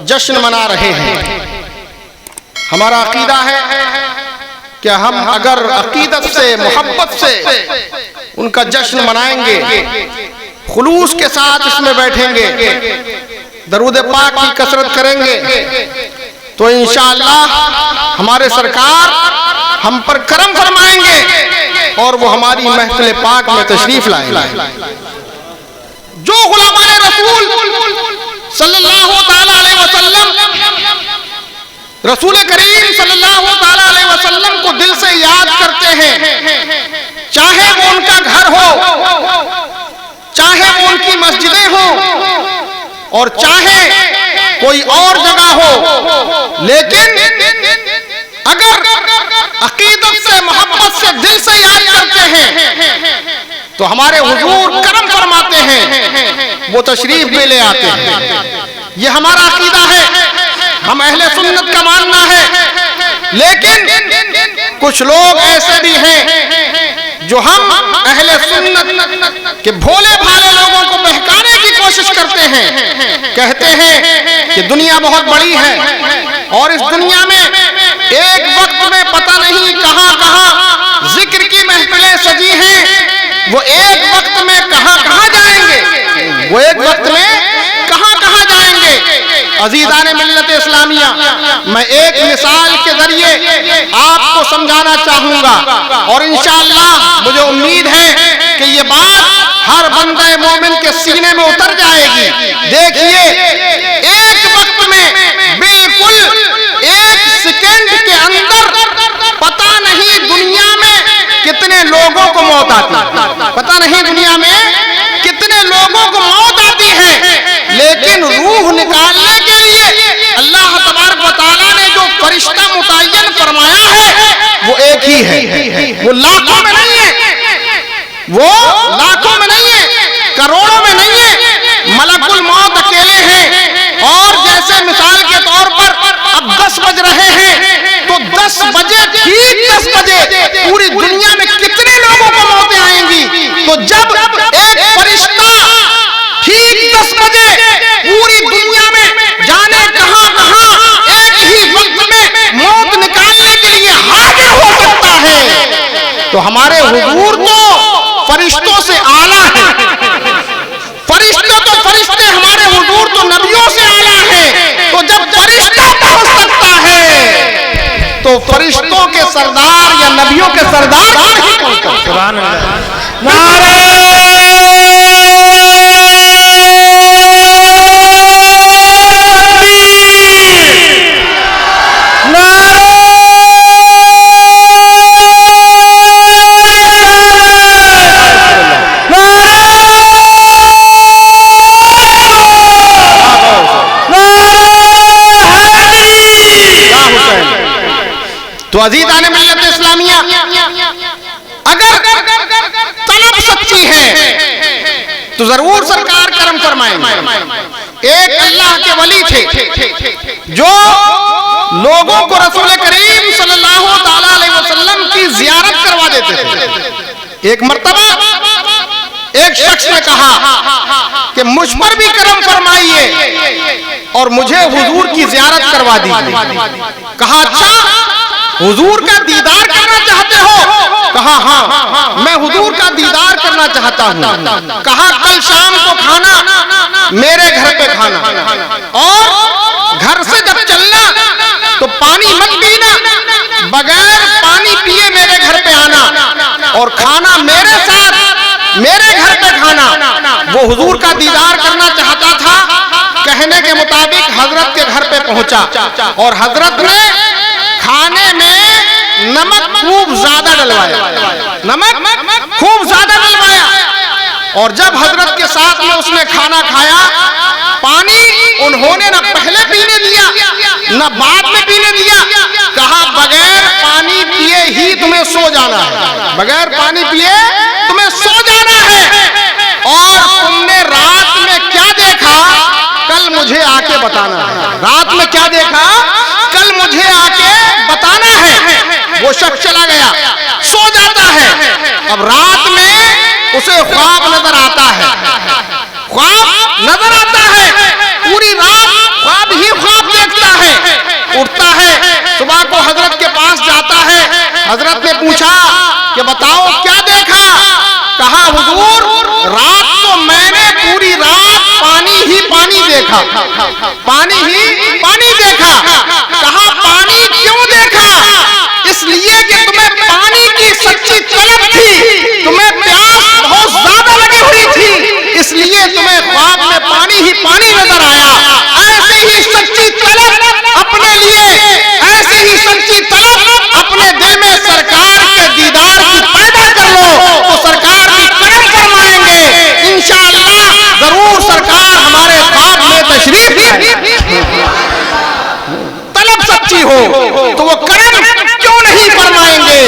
جشن منا رہے ہیں۔ ہمارا عقیدہ ہے کہ ہم اگر عقیدت سے محبت سے ان کا جشن منائیں گے، خلوص کے ساتھ اس میں بیٹھیں گے، درود پاک کی کثرت کریں گے، تو انشاءاللہ ہمارے سرکار ہم پر کرم فرمائیں گے اور وہ ہماری محفل پاک میں تشریف لائیں گے۔ جو غلامان رسول صلی اللہ تعالیٰ علیہ وسلم رسول کریم صلی اللہ تعالیٰ علیہ وسلم کو دل سے یاد کرتے ہیں، چاہے وہ ان کا گھر ہو، چاہے وہ ان کی مسجدیں ہوں، اور چاہے کوئی اور جگہ ہو، لیکن اگر عقیدت سے محبت سے دل سے یاد کرتے ہیں تو ہمارے حضور کرم فرماتے ہیں، وہ تشریف بھی لے آتے ہیں۔ یہ ہمارا عقیدہ ہے، ہم اہل سنت کا ماننا ہے۔ لیکن کچھ لوگ ایسے بھی ہیں جو ہم اہل سنت کے بھولے بھالے لوگوں کو بہکانے کی کوشش کرتے ہیں، کہتے ہیں کہ دنیا بہت بڑی ہے اور اس دنیا میں ایک وقت میں پتہ نہیں کہاں کہاں ذکر کی محفلیں سجی ہیں، وہ ایک وقت میں کہاں کہاں جائیں گے، وہ ایک وقت میں کہاں کہاں جائیں گے۔ عزیزان ملت اسلامیہ، میں ایک مثال کے ذریعے آپ کو سمجھانا چاہوں گا اور انشاءاللہ مجھے امید ہے کہ یہ بات ہر بندہ مومن کے سینے میں اتر جائے گی۔ دیکھیے، ایک وقت میں بالکل ایک سیکنڈ کے اندر پتہ نہیں دنیا میں کتنے لوگوں کو موت آتی، پتہ نہیں دنیا میں کتنے لوگوں کو موت آتی ہے، لیکن روح نکالنے کے لیے اللہ تبارک و تعالیٰ نے جو فرشتہ متعین فرمایا ہے وہ ایک ہی ہے، وہ لاکھوں میں نہیں ہے، وہ لاکھوں میں نہیں ہے، کروڑوں میں نہیں ہے، ملک الموت اکیلے ہیں۔ اور جیسے مثال کے طور پر اب 10 بج رہے ہیں تو 10 بجے ٹھیک 10 بجے پوری دنیا میں کتنے لوگوں کو موتیں آئیں گی، تو جب ایک فرشتہ ٹھیک 10 بجے پوری دنیا میں جانے کہاں کہاں ایک ہی وقت میں موت نکالنے کے لیے حاضر ہو سکتا ہے، تو ہمارے حضور تو فرشتوں سے اعلیٰ ہیں۔ فرشتے تو فرشتے، ہمارے حضور تو نبیوں سے اعلیٰ ہیں۔ تو جب فرشتہ پہنچ سکتا ہے تو فرشتوں کے سردار یا نبیوں کے سردار نہیں پہنچ سکتے۔ سبحان اللہ۔ تو عزیزان ملت اسلامیہ، اگر طلب سچی ہے تو ضرور سرکار کرم فرمائیں گے۔ ایک اللہ کے ولی تھے جو لوگوں کو رسول کریم صلی اللہ تعالیٰ علیہ وسلم کی زیارت کروا دیتے تھے۔ ایک مرتبہ ایک شخص نے کہا کہ مجھ پر بھی کرم فرمائیے اور مجھے حضور کی زیارت کروا دیجیے۔ کہا اچھا، حضور کا دیدار کرنا چاہتے ہو؟ کہا ہاں، میں حضور کا دیدار کرنا چاہتا ہوں۔ کہا کل شام کو کھانا میرے گھر پہ کھانا، اور گھر سے جب چلنا تو پانی مت پینا، بغیر پانی پیے میرے گھر پہ آنا، اور کھانا میرے ساتھ میرے گھر پہ کھانا۔ وہ حضور کا دیدار کرنا چاہتا تھا، کہنے کے مطابق حضرت کے گھر پہ پہنچا اور حضرت نے کھانے میں نمک خوب زیادہ ڈلوایا، نمک خوب زیادہ ڈلوایا، اور جب حضرت کے ساتھ میں اس نے کھانا کھایا، پانی انہوں نے نہ پہلے پینے دیا نہ بعد میں پینے دیا۔ کہا بغیر پانی پیے ہی تمہیں سو جانا ہے، بغیر پانی پیے تمہیں سو جانا ہے، اور تم نے رات میں کیا دیکھا کل مجھے آ کے بتانا ہے، رات میں کیا دیکھا کل مجھے آ کے بتانا ہے۔ وہ شخص چلا گیا، سو جاتا ہے۔ اب رات میں اسے خواب نظر آتا ہے، خواب نظر آتا ہے، پوری رات خواب ہی خواب حضرت نے پوچھا کہ بتاؤ کیا دیکھا؟ کہا حضور رات کو میں نے پوری رات پانی ہی پانی دیکھا، پانی ہی پانی دیکھا۔ کہا پانی کیوں دیکھا؟ اس لیے کہ تمہیں پانی کی سچی طلب تھی، تمہیں پیاس بہت زیادہ لگی ہوئی تھی، اس لیے تمہیں خواب میں پانی ہی پانی نظر آیا۔ ایسے ہی سچی طلب اپنے لیے، ایسے ہی سچی طلب اپنے دل میں سرکار کے دیدار کی پیدا کر لو تو سرکار بھی کرم فرمائیں گے انشاءاللہ، ضرور سرکار ہمارے خواب میں تشریف لائیں۔ طلب سچی ہو تو وہ کرم کیوں نہیں فرمائیں گے؟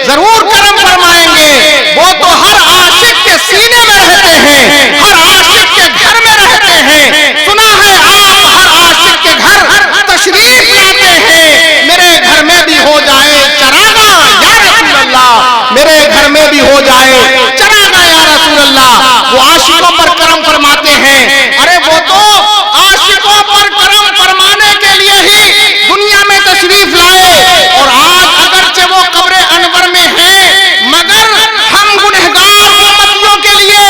ضرور کرم فرمائیں گے۔ وہ تو ہر عاشق کے سینے میں رہتے ہیں، ہر عاشق کے گھر میں رہتے ہیں۔ سنا ہے آپ ہر عاشق کے گھر تشریف لاتے ہیں۔ میرے گھر میں بھی ہو جائے چراغاں یا رسول اللہ، میرے گھر میں بھی ہو جائے چراغاں یا رسول اللہ۔ وہ عاشقوں پر کرم فرماتے ہیں۔ ارے وہ تو عاشقوں پر کرم فرمانے کے لیے ہی دنیا میں تشریف لائے، اور آج اگرچہ وہ قبر انور میں ہیں مگر ہم گنہگار امتیوں کے لیے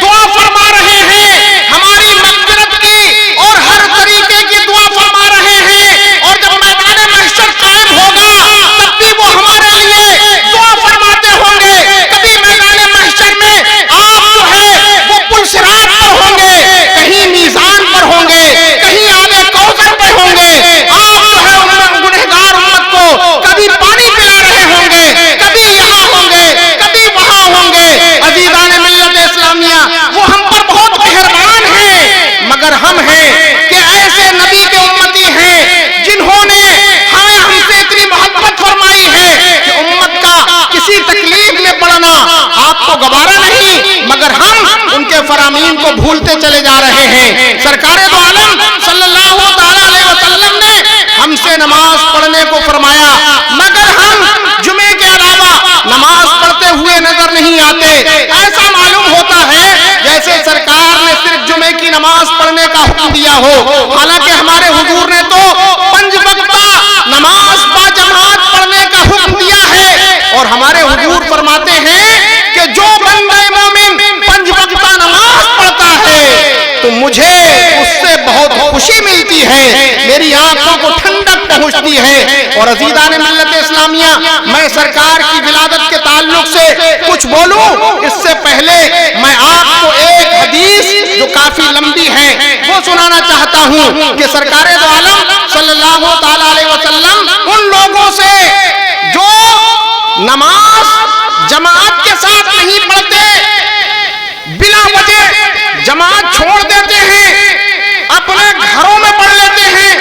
دعا فرما رہے ہیں، ہماری مغفرت کی اور ہر طریقے کی دعا فرما رہے ہیں، اور جب میدان محشر قائم ہوگا تب بھی وہ ہمارے لیے دعا فرماتے ہوں گے۔ کبھی میدان محشر میں آپ جو ہے وہ پل صراط پر ہوں گے، کہیں میزان پر ہوں گے، کہیں آب کوثر پر ہوں گے، آپ جو ہے گنہگار امت کو کبھی پانی پلا رہے ہوں گے، کبھی یہاں ہوں گے، کبھی وہاں ہوں گے۔ عزیزان ملت اسلامیہ، وہ ہم پر بہت مہربان ہیں، مگر ہم ہیں کہ ایسے نبی کے امتی ہیں جنہوں نے ہمیں ہم سے اتنی محبت فرمائی ہے کہ امت کا کسی تکلیف میں پڑنا آپ کو گوارا نہیں، مگر ہم ان کے فرامین کو بھولتے چلے جا رہے ہیں۔ سرکار دو عالم صلی اللہ تعالی علیہ وسلم نے ہم سے نماز پڑھنے کو فرمایا، مگر ہم جمعے کے علاوہ نماز پڑھتے ہوئے نظر نہیں آتے۔ ایسا معلوم ہوتا ہے جیسے سرکار نے صرف جمعے کی نماز پڑھنے کا حکم دیا ہو، حالانکہ ہمارے حضور نے تو 5 وقتہ نماز با جماعت پڑھنے کا حکم دیا ہے، اور ہمارے حضور فرماتے ہیں کہ جو بندہ مومن 5 وقتہ نماز پڑھتا ہے تو مجھے اس سے بہت خوشی ملتی ہے، میری آنکھوں کو ٹھنڈک پہنچتی ہے۔ اور عزیزان ملت اسلامیہ، میں سرکار کی ولادت کے تعلق سے کچھ بولوں اس سے پہلے میں آپ کو ایک حدیث جو کافی لمبی ہے وہ سنانا چاہتا ہوں کہ سرکار دو عالم صلی اللہ تعالی علیہ وسلم ان لوگوں سے جو نماز جماعت کے ساتھ نہیں پڑھتے، بلا وجہ جماعت چھوڑ دیتے ہیں، اپنے گھروں میں پڑھ لیتے ہیں،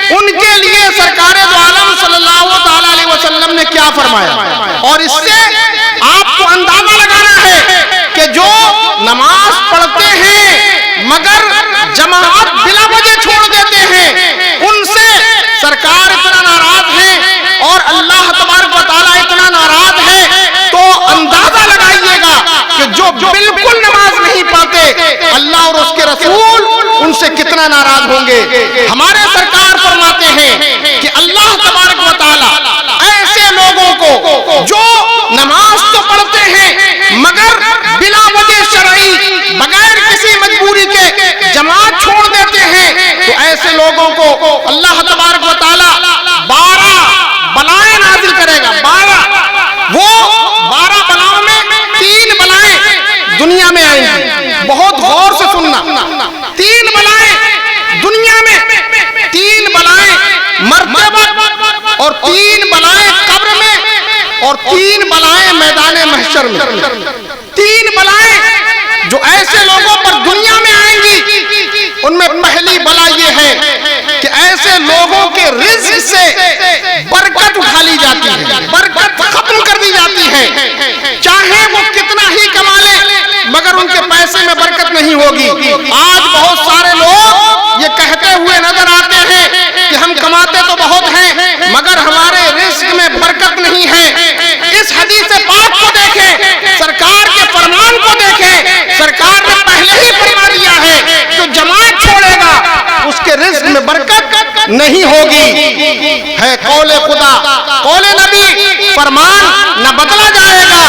ان کے لیے سرکار دو عالم صلی اللہ تعالی علیہ وسلم نے کیا فرمایا۔ اور اس سے آپ کو اندازہ لگانا ہے کہ جو نماز پڑھتے ہیں مگر جماعت بلا وجہ چھوڑ دیتے ہیں، ان سے سرکار اتنا ناراض ہے اور اللہ تبارک و تعالیٰ اتنا ناراض ہے، تو اندازہ لگائیے گا کہ جو بالکل نماز نہیں پڑھتے اللہ اور اس کے رسول ان سے کتنا ناراض ہوں گے۔ ہمارے سرکار فرماتے ہیں کہ اللہ تبارک و تعالیٰ ایسے لوگوں کو جو نماز تو پڑھتے ہیں مگر بلا وجہ شرعی بغیر کسی مجبوری کے جماعت چھوڑ دیتے ہیں، تو ایسے لوگوں کو اللہ تبارک و تعالیٰ 12 بلائیں نازل کرے گا۔ 12 بلاؤں میں 3 بلائیں دنیا میں آئیں گی۔ بہت غور سے سننا، 3 بلائیں دنیا میں، 3 بلائیں مرتے وقت، اور 3 بلائیں قبر میں، اور 3 بلائیں میدان محشر میں۔ 3 بلائیں جو ایسے لوگوں پر دنیا میں آئیں گی، ان میں پہلی بلا یہ ہے کہ ایسے لوگوں کے رزق سے برکت اٹھا لی جاتی ہے، برکت ختم کر دی جاتی ہے، چاہے وہ کتنا ہی کما لیں مگر ان کے پیسے میں برکت نہیں ہوگی۔ آج بہت سارے لوگ یہ کہتے ہوئے نظر آتے ہیں کہ ہم کماتے تو بہت ہیں مگر ہمارے رزق میں برکت نہیں ہے۔ اس حدیث پاک کو دیکھیں، سرکار کے فرمان کو دیکھیں، سرکار نے پہلے ہی فرما دیا ہے جو جماعت چھوڑے گا اس کے رزق میں برکت نہیں ہوگی۔ ہے قول خدا، قول نبی فرمان نہ بدلا جائے گا،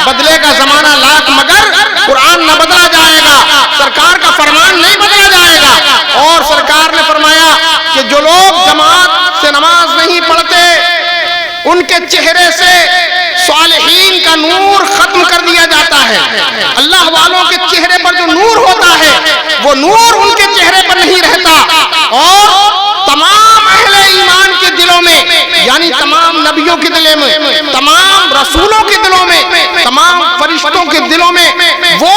بدلے کا زمانہ لاکھ مگر قرآن نہ بدلا جائے گا، سرکار کا فرمان نہیں بدلا جائے گا۔ اور سرکار نے فرمایا کہ جو لوگ جماعت سے نماز نہیں پڑھتے ان کے چہرے سے صالحین کا نور ختم کر دیا جاتا ہے۔ اللہ والوں کے چہرے پر جو نور ہوتا ہے وہ نور ان کے چہرے پر نہیں رہتا، اور تمام اہل ایمان کے دلوں میں، یعنی تمام نبیوں کے دلوں میں، تمام رسولوں کے دلوں میں، تمام فرشتوں کے دلوں میں وہ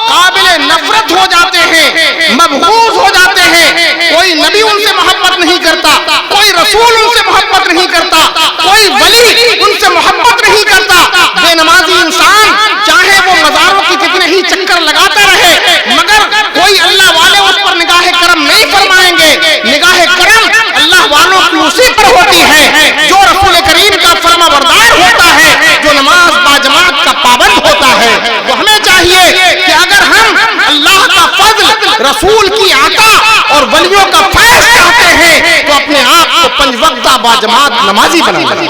قابل نفرت ہو جاتے ہیں، مبغوض ہو جاتے ہیں۔ کوئی نبی ان سے محبت نہیں کرتا، کوئی رسول ان سے محبت نہیں کرتا، کوئی ولی ان سے محبت نہیں کرتا۔ بے نمازی انسان چاہے وہ مزاروں کی کتنے ہی چکر لگاتا رہے، مگر کوئی اللہ والے اس پر نگاہ کرم نہیں فرمائیں گے۔ نگاہ کرم اللہ والوں کی اسی پر ہوتی ہے جو رسول کریم کا فرما بردار ہوتا ہے، جو نماز باجماعت کا پابند ہوتا ہے۔ تو ہمیں چاہیے کہ اگر ہم اللہ کا فضل، رسول کی عطا اور ولیوں کا فیض چاہتے ہیں تو اپنے آپ کو 5 وقتہ باجماعت نمازی بنائیں۔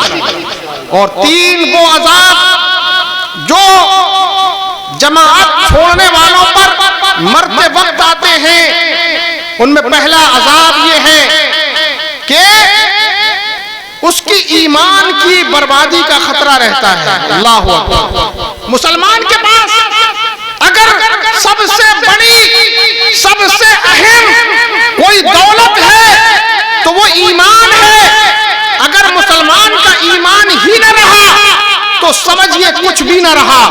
اور 3 وہ عذاب جو جماعت چھوڑنے والوں پر مرتے وقت آتے ہیں، ان میں پہلا عذاب یہ ہے کہ اس کی ایمان کی بربادی کا خطرہ رہتا ہے۔ اللہ اکبر۔ مسلمان کے پاس اگر سب سے بڑی، سب سے اہم کوئی دولت ہے تو وہ ایمان ہے۔ اگر مسلمان کا ایمان ہی نہ رہا تو سمجھئے کچھ بھی نہ رہا،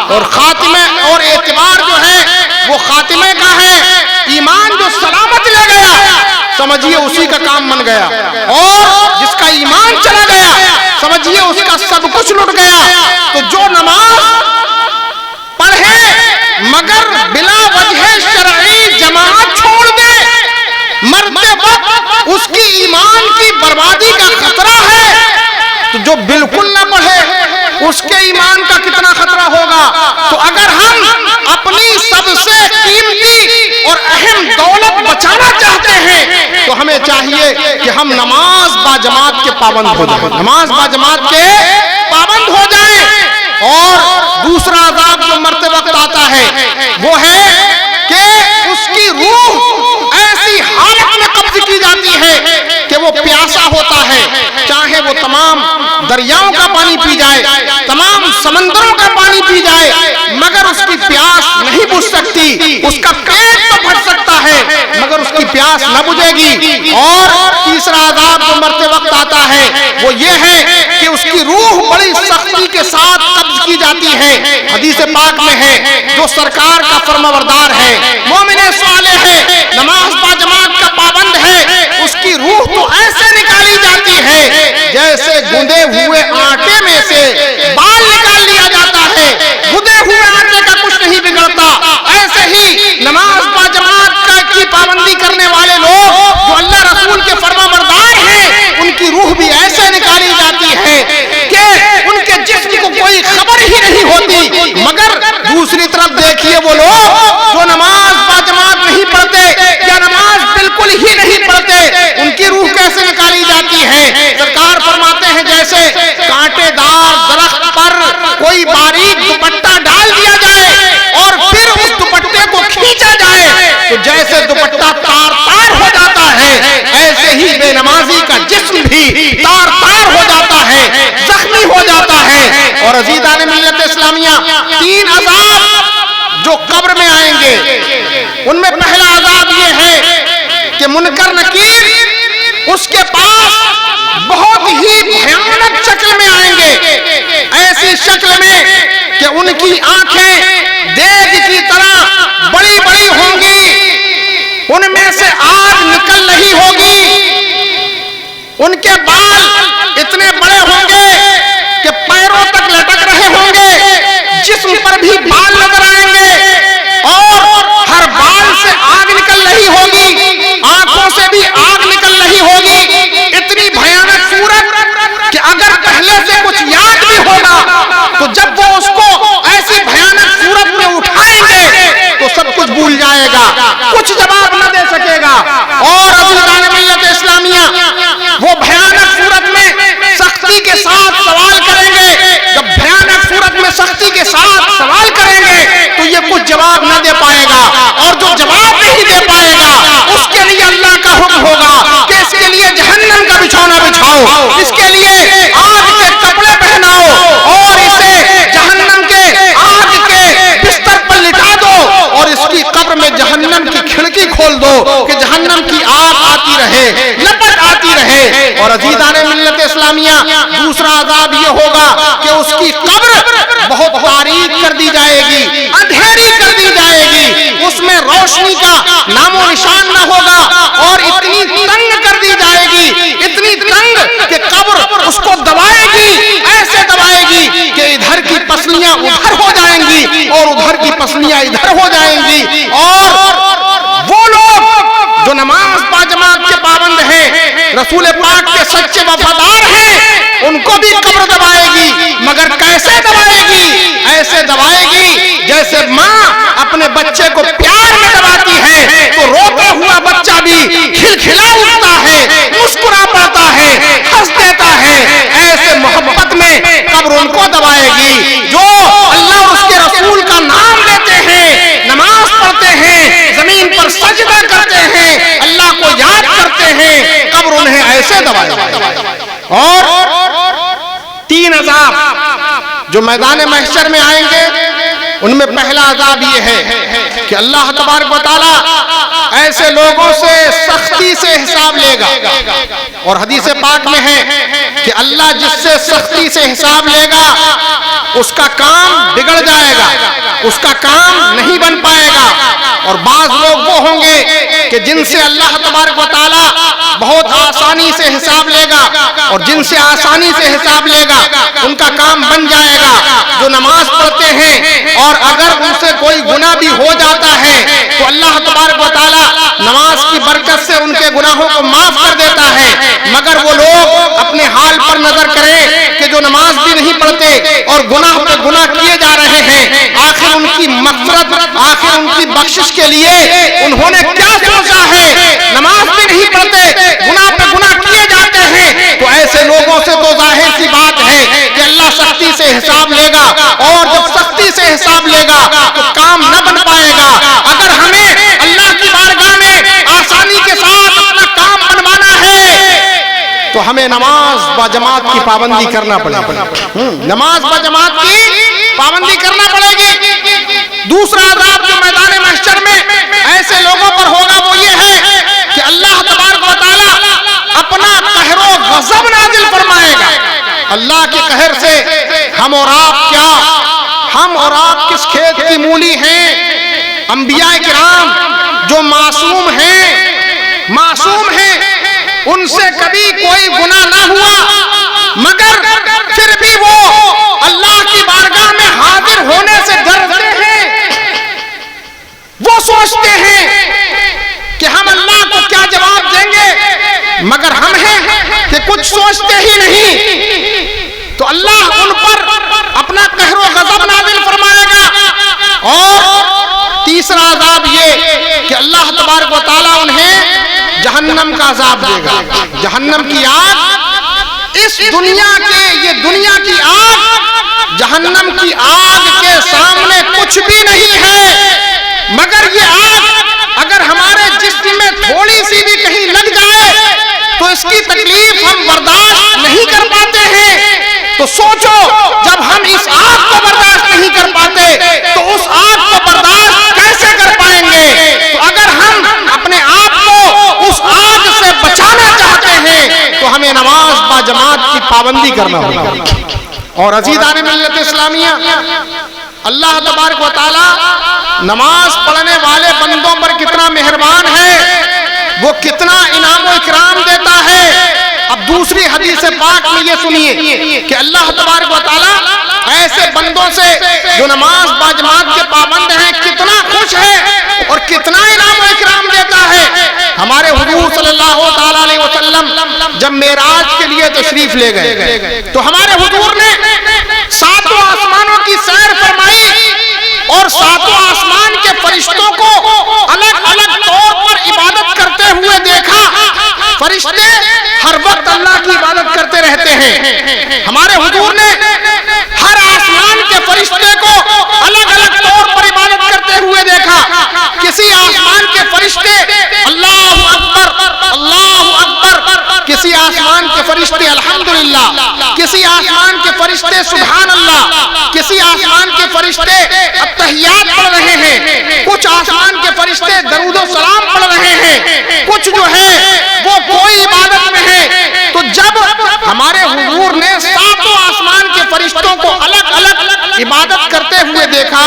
اور خاتمے اور اعتبار جو ہے وہ خاتمے کا ہے۔ ایمان جو سلامت لے گیا سمجھئے اسی کا کام بن گیا، اور جس کا ایمان چلا گیا سمجھئے اس کا سب کچھ لٹ گیا۔ تو جو نماز پڑھے مگر بلا وجہ شرعی جماعت چھوڑ دے، مرتے وقت اس کی ایمان کی بربادی کا خطرہ ہے۔ تو جو بالکل نہ پڑھے اس کے ایمان کا کتنا خطرہ ہوگا۔ تو اگر ہم اپنی سب سے قیمتی اور اہم دولت بچانا چاہتے ہیں تو ہمیں چاہیے کہ ہم نماز باجماعت کے پابند ہو جائیں، نماز باجماعت کے پابند ہو جائیں۔ اور دوسرا عذاب جو مرتے وقت آتا ہے وہ ہے کہ اس کی روح ایسی حالت میں قبض کی جاتی ہے کہ وہ پیاسا ہوتا ہے، چاہے وہ تمام دریاؤں کا پانی پی جائے، تمام سمندروں کا پانی پی جائے، مگر اس کی پیاس نہیں بجھ سکتی۔ اس کا پیٹ تو پھٹ سکتا ہے مگر اس کی پیاس نہ بجھے گی۔ اور تیسرا عذاب جو مرتے وقت آتا ہے وہ یہ ہے کہ اس کی روح بڑی سختی کے ساتھ قبض کی جاتی ہے۔ حدیث پاک میں ہے جو سرکار کا فرمانبردار ہے، مومن صالح ہے، نماز باجماعت کا پابند ہے، اس کی روح تو ایسے نکالی جاتی ہے جیسے گندے ہوئے آٹے میں سے بال نکال لیا جاتا ہے۔ گندے ہوئے آٹے کا کچھ نہیں بگڑتا، ایسے ہی نماز باجماعت کی پابندی کرنے والے لوگ جو اللہ رسول کے فرمانبردار ہیں ان کی روح بھی ایسے نکالی جاتی ہے کہ ان کے جسم کو کوئی خبر ہی نہیں ہوتی۔ مگر دوسری طرف دیکھیے وہ لوگ جو نماز باجماعت نہیں پڑھتے یا نماز بالکل ہی نہیں پڑھتے، ان کی روح کیسے نکالی جاتی ہے۔ سرکار فرماتے ہیں جیسے کانٹے دار درخت پر کوئی باریک دوپٹہ ڈال دیا جائے اور پھر اس دوپٹے کو کھینچا جائے تو جیسے دوپٹہ تار تار ہو جاتا ہے، ایسے ہی بے نمازی کا جسم بھی تار تار ہو جاتا ہے، زخمی ہو جاتا ہے۔ اور عزیزان ملت اسلامیہ 3 عذاب جو قبر میں آئیں گے ان میں پہلا عذاب یہ ہے کہ منکر نکیر اس کے پاس بہت ہی بھیانک شکل میں آئیں گے، ایسی شکل میں کہ ان کی آنکھیں دیگ کی طرح بڑی بڑی ہوں گی، ان میں سے آگ نکل رہی ہوگی، ان کے بال اتنے بڑے ہوں گے کہ پیروں تک لٹک رہے ہوں گے، جسم پر بھی بال نظر آئیں گے، اور ہر بال سے آگ نکل رہی ہوگی، آنکھوں سے بھی آگ نکل رہی ہوگی۔ اتنی بھیانک صورت کہ اگر پہلے سے کچھ یاد بھی ہوگا تو جب وہ اس کو ایسی بھیانک صورت میں اٹھائیں گے تو سب کچھ بھول جائے گا، کچھ جواب نہ دے سکے گا۔ اور عزیزان ملت اسلامیہ وہ بھیانک صورت میں سختی کے ساتھ سوال کریں گے ہو جائیں گی، اور وہ لوگ جو نماز باجماعت کے پابند ہیں، رسول پاک کے سچے وفادار ہیں، ان کو بھی قبر دبائے گی، مگر کیسے دبائے گی؟ ایسے دبائے گی جیسے ماں اپنے بچے کو پیار میں دباتی ہے تو روتا ہوا بچہ بھی کھلکھلا اٹھتا ہے، مسکرا پڑتا ہے، ہنس دیتا ہے، ایسے محبت میں قبر ان کو دبائے گی۔ جو اللہ اور اس کے رسول کا نام لیتے ہیں، نماز پڑھتے ہیں، زمین پر سجدہ کرتے ہیں، اللہ کو یاد کرتے ہیں، قبر انہیں ایسے دبائے گی۔ اور 3 عذاب جو میدان محشر میں آئیں گے، ان میں پہلا عذاب یہ ہے کہ اللہ تبارک و تعالی ایسے لوگوں سے سختی سے حساب لے گا، اور حدیث پاک میں ہے کہ اللہ جس سے سختی سے حساب لے گا اس کا کام بگڑ جائے گا، اس کا کام نہیں بن پائے گا۔ اور بعض لوگ وہ ہوں گے کہ جن سے اللہ تبارک و تعالی بہت آسانی سے حساب لے گا، اور جن سے آسانی سے حساب لے گا ان کا کام بن جائے گا۔ جو نماز پڑھتے ہیں اور اگر ان سے کوئی گناہ بھی ہو جاتا ہے تو اللہ تبارک و تعالی نماز کی برکت سے ان کے گناہوں کو معاف کر دیتا ہے۔ مگر وہ لوگ اپنے حال پر نظر کریں کہ جو نماز بھی نہیں پڑھتے اور گناہ پہ گناہ کیے جا رہے ہیں، آخر ان کی مغفرت، آخر ان کی بخشش کے لیے انہوں نے کیا سوچا ہے؟ نماز بھی نہیں پڑھتے، گناہ پہ گناہ کیے جاتے ہیں، تو ایسے لوگوں سے تو ظاہر سی بات ہے کہ اللہ سختی سے حساب لے گا، اور جب سختی سے حساب لے گا تو کام نہ بن پائے گا۔ اگر ہمیں اللہ کی بارگاہ میں آسانی کے ساتھ اپنا کام بنوانا ہے تو ہمیں نماز باجماعت کی پابندی کرنا پڑے گی، نماز باجماعت کی پابندی کرنا پڑے گی۔ دوسرا عذاب جو میدان محشر میں ایسے لوگوں پر ہوگا وہ یہ ہے کہ اللہ تبارک و تعالی اپنا قہر و غضب نازل فرمائے گا۔ اللہ کے قہر سے ہم اور آپ کیا، ہم اور آپ کس کھیت کی مولی ہیں؟ انبیاء کرام جو معصوم ہیں، ان سے کبھی کوئی گناہ نہ ہوا، مگر پھر بھی وہ اللہ کی بارگاہ میں حاضر ہونے سے ڈرتے ہیں۔ وہ سوچتے ہیں کہ ہم اللہ کو کیا جواب دیں گے، مگر ہم ہیں کہ کچھ سوچتے ہی نہیں، تو اللہ ان پر اپنا قہر و غضب نازل فرمائے گا۔ اور تیسرا عذاب یہ کہ اللہ تبارک و تعالیٰ انہیں جہنم کا عذاب دے گا۔ جہنم کی آگ، اس دنیا کی آگ، جہنم کی آگ کے سامنے کچھ بھی نہیں ہے، مگر یہ آگ اگر ہمارے جسم میں تھوڑی سی بھی کہیں لگ جائے تو اس کی تکلیف ہم برداشت نہیں کر پاتے ہیں۔ تو سوچو، جب ہم اس آگ کو برداشت نہیں کر پاتے تو اس آگ کو برداشت کیسے کر پائیں گے؟ تو اگر ہم اپنے آپ کو اس آگ سے بچانا چاہتے ہیں تو ہمیں نماز باجماعت کی پابندی کرنا ہوگا۔ اور عزیزان ملت اسلامیہ، اللہ تبارک و تعالی نماز پڑھنے والے بندوں پر کتنا مہربان ہے، وہ کتنا انعام و اکرام دیتا ہے۔ اب دوسری حدیث پاک میں یہ سنیے کہ اللہ تبارک و تعالی ایسے بندوں سے جو نماز باجماعت کے پابند ہیں کتنا خوش ہے اور کتنا انعام و اکرام دیتا ہے۔ ہمارے حضور صلی اللہ تعالی علیہ وسلم جب معراج کے لیے تشریف لے گئے تو ہمارے حضور نے 7 آسمانوں کی سیر فرمائی، اور 7 آسمان کے فرشتوں کو الگ الگ طور پر عبادت کرتے ہوئے دیکھا۔ فرشتے ہر وقت اللہ کی عبادت کرتے رہتے ہیں۔ ہمارے حضور نے ہر آسمان کے فرشتے کو الگ الگ طور پر عبادت کرتے ہوئے دیکھا۔ کسی آسمان کے فرشتے اللہ اکبر اللہ اکبر، کسی آسمان کے فرشتے الحمدللہ، کسی آسمان کے فرشتے سبحان اللہ، کسی آسمان کے فرشتے التحیات پڑھ رہے ہیں، کچھ آسمان کے فرشتے درود و سلام پڑھ رہے ہیں، کچھ جو ہے وہ کوئی عبادت میں ہے۔ تو جب ہمارے حضور نے 7 آسمان کے فرشتوں کو الگ الگ عبادت کرتے ہوئے دیکھا،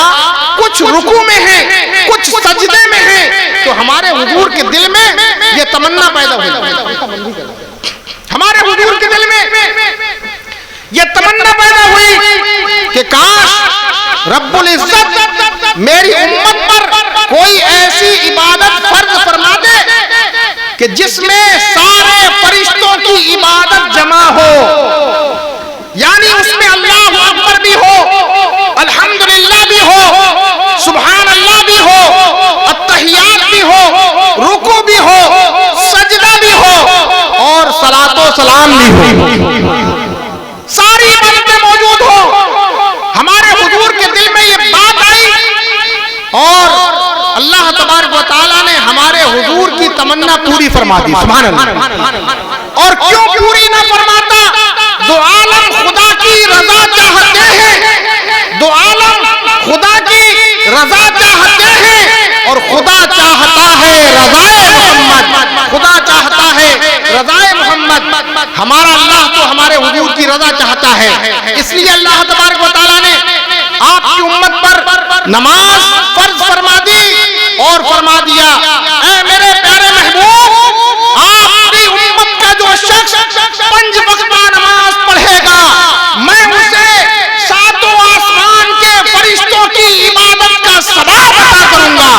کچھ رکوع میں ہیں، کچھ سجدے میں ہیں، تو ہمارے حضور کے دل میں یہ تمنا پیدا ہوئی، ہمارے حضور کے دل میں یہ تمنا پیدا ہوئی کہ کاش رب العزت میری امت پر کوئی ایسی عبادت فرض فرما دے کہ جس میں سارے فرشتوں کی عبادت جمع ہو، یعنی اس میں اللہ اکبر بھی ہو، الحمدللہ بھی ہو، سبحان اللہ بھی ہو، التحیات بھی ہو، رکوع بھی ہو، سجدہ بھی ہو اور صلاۃ و سلام بھی ہو، ساری عبادتیں موجود ہو۔ ہمارے حضور کے دل میں یہ بات آئی اور اللہ تبارک و تعالیٰ نے ہمارے حضور کی تمنا پوری فرما دی، سبحان اللہ۔ اور کیوں پوری نہ فرماتا؟ دو عالم خدا کی رضا چاہتے ہیں، دو عالم خدا کی رضا چاہتے ہیں اور خدا چاہتا ہے رضائے محمد، خدا چاہتا ہے رضائے محمد۔ ہمارا اللہ تو ہمارے حضور کی رضا چاہتا ہے، اس لیے اللہ تبارک و تعالیٰ نے آپ کی امت پر نماز فرض فرما دی اور فرما دیا اے میرے پیارے محبوب، آپ کی امت کا جو شخص 5 وقتہ نماز پڑھے گا میں اسے 7 آسمان کے فرشتوں کی عبادت کا ثواب عطا کروں گا۔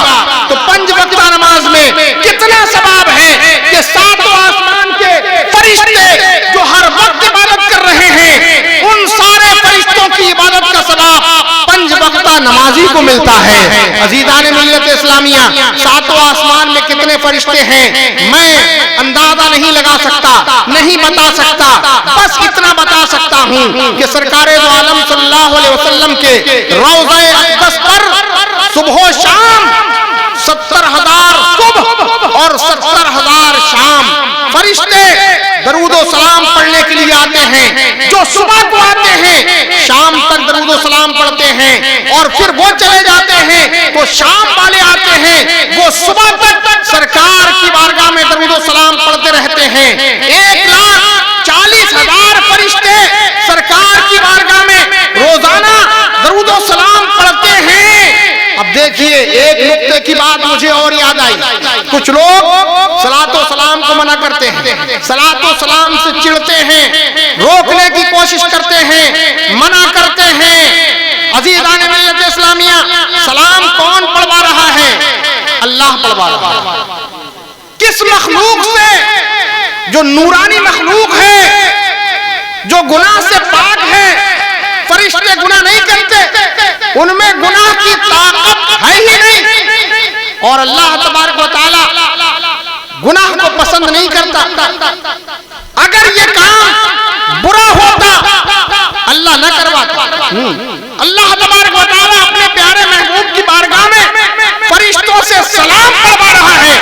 تو 5 وقتہ نماز میں کتنا ثواب ہے کہ 7 آسمان کے فرشتے جو ہر وقت عبادت کر رہے ہیں ان سارے فرشتوں کی عبادت کا ثواب 5 وقتہ نمازی کو ملتا ہے۔ عزیزان ملت اسلامیہ، 7 آسمان میں کتنے فرشتے ہیں میں اندازہ نہیں لگا سکتا، نہیں بتا سکتا، بس اتنا بتا سکتا ہوں کہ سرکار دو عالم صلی اللہ علیہ وسلم کے روضہ اقدس پر صبح و شام 70,000 صبح اور 70,000 شام فرشتے درود و سلام پڑھنے کے لیے آتے ہیں۔ جو صبح کو آتے ہیں شام تک درود و سلام پڑھتے ہیں اور پھر وہ چلے جاتے ہیں، تو شام والے آتے ہیں وہ صبح تک سرکار کی بارگاہ میں درود و سلام پڑھتے رہتے ہیں۔ 1,40,000 فرشتے سرکار کی بارگاہ میں روزانہ درود و سلام پڑھتے ہیں۔ اب دیکھیے ایک نقطے کی بات مجھے اور یاد آئی، کچھ لوگ صلاۃ و سلام کو منع کرتے ہیں، صلاۃ و سلام سے چڑھتے ہیں، روکنے کی کوشش کرتے ہیں، منع کرتے ہیں۔ عزیزان ملت اسلامیہ، سلام کون پڑھوا رہا ہے؟ اللہ پڑھوا رہا ہے۔ کس مخلوق سے؟ جو نورانی مخلوق ہے، جو گناہ سے پاک ہے۔ فرشتے گناہ نہیں کرتے، ان میں گناہ کی طاقت ہے ہی نہیں، اور اللہ تبارک و تعالی گناہ کو پسند نہیں کرتا۔ اگر یہ کام برا ہوتا اللہ نہ کرواتا۔ اللہ تبارک و تعالی اپنے پیارے محبوب کی بارگاہ میں فرشتوں سے سلام پڑھوا رہا ہے،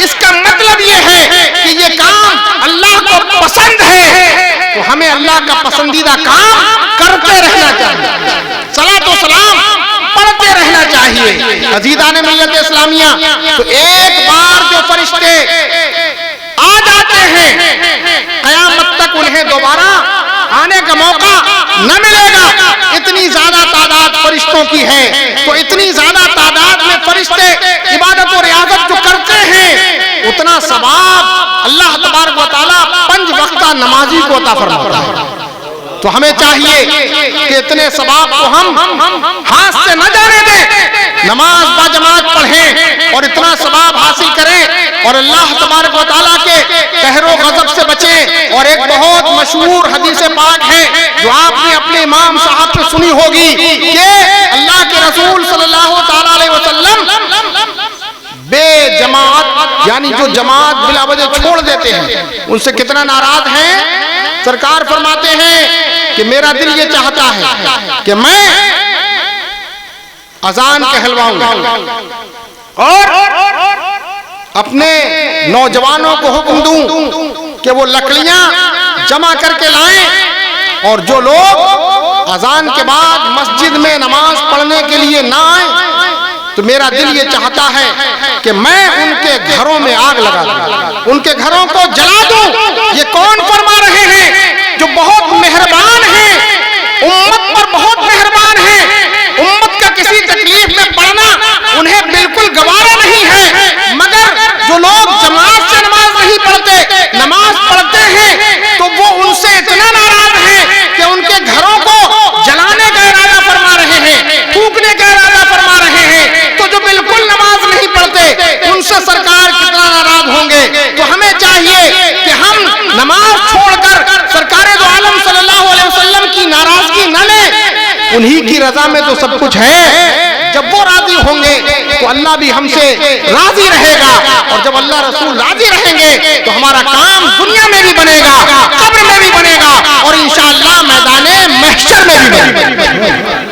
اس کا مطلب یہ ہے کہ یہ کام اللہ کو پسند ہے، تو ہمیں اللہ کا پسندیدہ کام کرتے رہنا چاہیے، صلاۃ و سلام پڑھتے رہنا چاہیے۔ عزیزان ملت اسلامیہ، تو ایک بار جو فرشتے آ جاتے ہیں قیامت تک انہیں دوبارہ آنے کا موقع نہ ملے گا۔ اتنی زیادہ تعداد فرشتوں کی ہے، تو اتنی زیادہ تعداد میں فرشتے عبادت و ریاضت جو کرتے ہیں اتنا ثواب اللہ تبارک و تعالیٰ 5 وقتہ نمازی کو عطا فرماتا ہے۔ تو ہمیں چاہیے کہ اتنے ثواب کو ہم ہاتھ سے نہ جانے دیں، نماز با جماعت پڑھیں اور اتنا ثواب حاصل کریں اور اللہ تبارک و تعالیٰ کے قہر و غضب سے بچیں۔ اور ایک بہت مشہور حدیث پاک ہے جو آپ نے اپنے امام صاحب سے سنی ہوگی کہ اللہ کے رسول صلی اللہ تعالیٰ علیہ وسلم بے جماعت، یعنی جو جماعت بلا وجہ چھوڑ دیتے ہیں ان سے کتنا ناراض ہیں۔ سرکار فرماتے ہیں کہ میرا دل یہ چاہتا ہے کہ میں اذان کہلواؤں اور اپنے نوجوانوں کو حکم دوں کہ وہ لکڑیاں جمع کر کے لائیں، اور جو لوگ اذان کے بعد مسجد میں نماز پڑھنے کے لیے نہ آئیں تو میرا دل یہ چاہتا ہے کہ میں ان کے گھروں میں آگ لگا دوں، ان کے گھروں کو جلا دوں۔ یہ کون فرما رہے ہیں؟ جو بہت مہربان ہیں، امت پر بہت مہربان ہیں، امت کا کسی تکلیف میں پڑنا انہیں بالکل گوارا نہیں ہے، مگر جو لوگ جماعت سے نماز نہیں پڑھتے، نماز پڑھتے ہیں تو وہ ان سے اتنا ناراض ہیں کہ ان کے گھروں کو جلانے کا ارادہ فرما رہے ہیں، پھونکنے کا ارادہ فرما رہے ہیں۔ نماز چھوڑ کر سرکار دو عالم صلی اللہ علیہ وسلم کی ناراضگی نہ لیں، انہی کی رضا میں تو سب کچھ ہے۔ جب وہ راضی ہوں گے تو اللہ بھی ہم سے راضی رہے گا، اور جب اللہ رسول راضی رہیں گے تو ہمارا کام دنیا میں بھی بنے گا، قبر میں بھی بنے گا، اور انشاءاللہ میدان محشر میں بھی بنے گا۔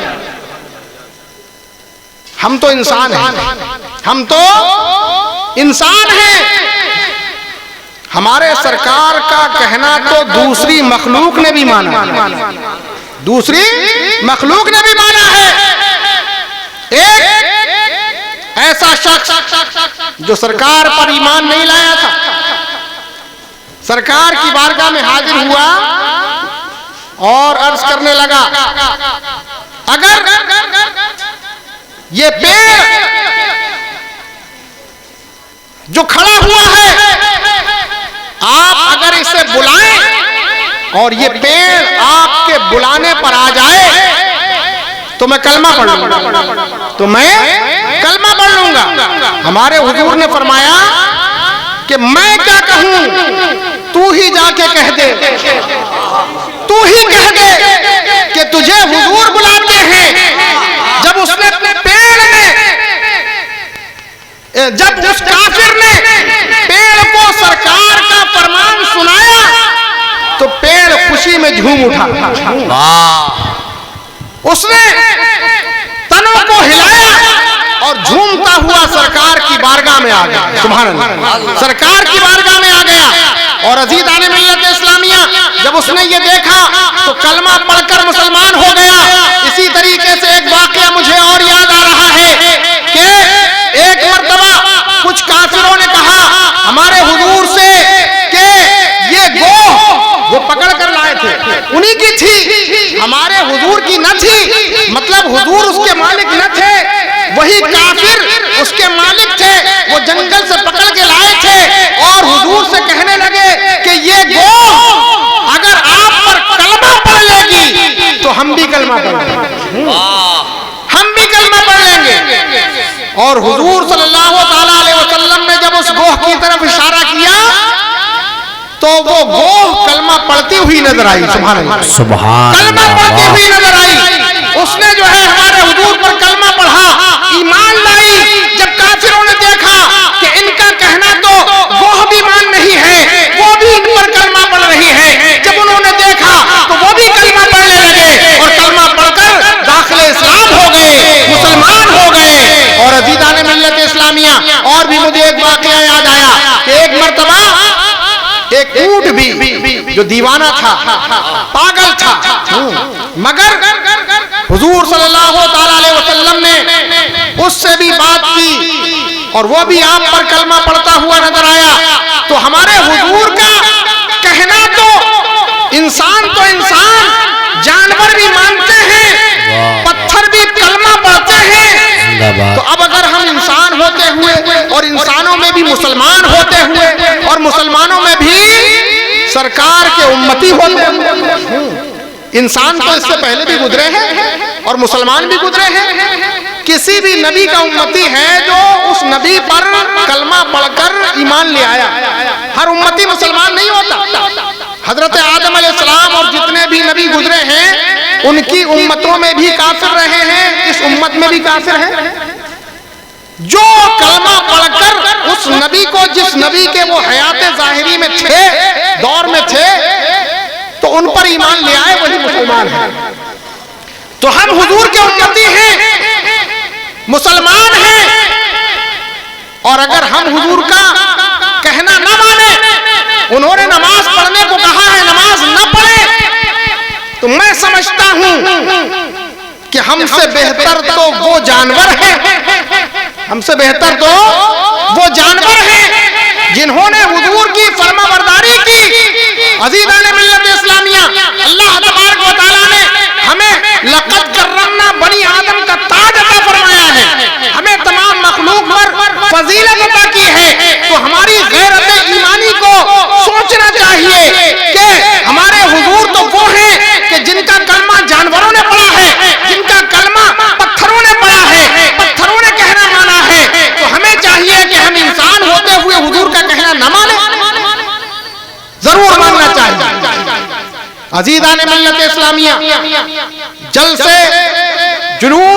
ہم تو انسان ہیں، ہم تو انسان ہیں۔ ہمارے سرکار کا کہنا تو دوسری مخلوق نے بھی مانا، دوسری مخلوق نے بھی مانا ہے۔ ایک ایسا شخص جو سرکار پر ایمان نہیں لایا تھا، سرکار کی بارگاہ میں حاضر ہوا اور عرض کرنے لگا، اگر یہ پیڑ جو کھڑا ہوا ہے آپ اگر اسے بلائیں اور یہ پیڑ آپ کے بلانے پر آ جائے تو میں کلمہ پڑھ لوں گا، تو میں کلمہ پڑھ لوں گا۔ ہمارے حضور نے فرمایا کہ میں کیا کہوں، تو ہی جا کے کہہ دے، تو ہی کہہ دے کہ تجھے حضور بلاتے ہیں۔ جب اس نے اپنے پیڑ میں، جب اس کافر نے پیڑ کو سرکار کا فرمان سنایا تو پیڑ خوشی میں جھوم اٹھا، اس نے تنوں کو ہلایا اور جھومتا ہوا سرکار کی بارگاہ میں آ گیا۔ سبحان اللہ، سرکار کی بارگاہ میں آ گیا۔ اور عزیزان ملت اسلامیہ، جب اس نے یہ دیکھا تو کلمہ پڑھ کر مسلمان ہو گیا۔ اسی طریقے سے ایک واقعہ مجھے اور یاد آ رہا ہے کہ ایک مرتبہ کچھ کافروں نے کہا ہمارے حضور سے کہ یہ گوہ وہ پکڑ کر لائے تھے انہی کی تھی، ہمارے حضور کی نہ تھی، مطلب حضور اس کے مالک نہ تھے، وہی کافر اس کے مالک تھے، وہ جنگل سے پکڑ کے لائے تھے، اور حضور سے کہنے لگے کہ یہ گوہ اگر آپ پر کلمہ پڑھ لے گی تو ہم بھی کلمہ پڑھ لیں گے، ہم بھی کلمہ پڑھ لیں گے۔ اور حضور صلی اللہ تعالیٰ علیہ وسلم نے جب اس گوہ کی طرف اشارہ کیا تو وہ گوہ کلمہ پڑھتی ہوئی نظر آئی۔ سبحان اللہ، کلمہ پڑھتی ہوئی نظر آئی۔ اس نے جو ہے ہمارے حضور پر کلمہ پڑھا، ایمان لائی۔ جب کافروں نے دیکھا کہ ان کا کہنا تو گوہ بھی مان نہیں ہے، وہ بھی ان پر کلمہ پڑھ رہی ہے، جب انہوں نے دیکھا تو وہ بھی کلمہ پڑھنے لگے اور کلمہ پڑھ کر داخل اسلام ہو گئے، مسلمان ہو گئے۔ اور عزیزان ملت اسلامیہ، اور بھی مجھے ایک واقعہ یاد آیا کہ ایک مرتبہ ایک اونٹ بھی جو دیوانہ تھا، پاگل تھا، مگر حضور صلی اللہ تعالیٰ علیہ وسلم نے اس سے بھی بات کی اور وہ بھی آپ پر کلمہ پڑھتا ہوا نظر آیا۔ تو ہمارے حضور کا کہنا تو انسان جانور بھی مانتے ہیں، پتھر بھی کلمہ پڑھتے ہیں، تو اب اگر ہم انسان ہوتے ہوئے اور انسانوں میں بھی مسلمان ہوتے ہوئے اور مسلمانوں میں بھی سرکار کے امتی ہوتے ہوئے، انسان تو اس سے پہلے بھی گزرے ہیں اور مسلمان بھی گزرے ہیں، کسی بھی نبی کا امتی ہے جو اس نبی پر کلمہ پڑھ کر ایمان لے آیا۔ ہر امتی مسلمان نہیں ہوتا۔ حضرت آدم علیہ السلام اور جتنے بھی نبی گزرے ہیں ان کی امتوں میں بھی کافر رہے ہیں، اس امت میں بھی کافر ہیں۔ جو کلمہ پڑھ کر اس نبی کو، جس نبی کے وہ حیات ظاہری میں تھے، دور میں تھے، تو ان پر ایمان لے آئے، وہی مسلمان ہیں۔ تو ہم حضور کے امتی ہیں، مسلمان ہیں، اور اگر ہم حضور کا کہنا نہ مانیں، انہوں نے نماز پڑھنے کو کہا ہے، نماز نہ پڑھے، تو میں سمجھتا ہوں کہ ہم سے بہتر تو وہ جانور ہیں، ہم سے بہتر تو وہ جانور ہیں جنہوں نے حضور کی فرما برداری کی۔ عزیزان ملت اسلامیہ، اللہ تبارک و تعالیٰ نے ہمیں لقد کرمنا بنی آدم کا تاج عطا فرمایا ہے، ہمیں تمام مخلوق پر فضیلت عطا کی ہے، تو ہماری غیرت ایمانی کو سوچنا چاہیے کہ ہمارے حضور تو وہ ہیں کہ جن کا کلمہ جانوروں نے پڑھا ہے، جن کا کلمہ پتھروں نے پڑھا ہے، پتھروں نے کہنا مانا ہے، تو ہمیں چاہیے کہ ہم انسان ہوتے ہوئے حضور کا کہنا نہ مانیں، ضرور ماننا عزیزان ملت اسلامیہ، جلسے، جلوس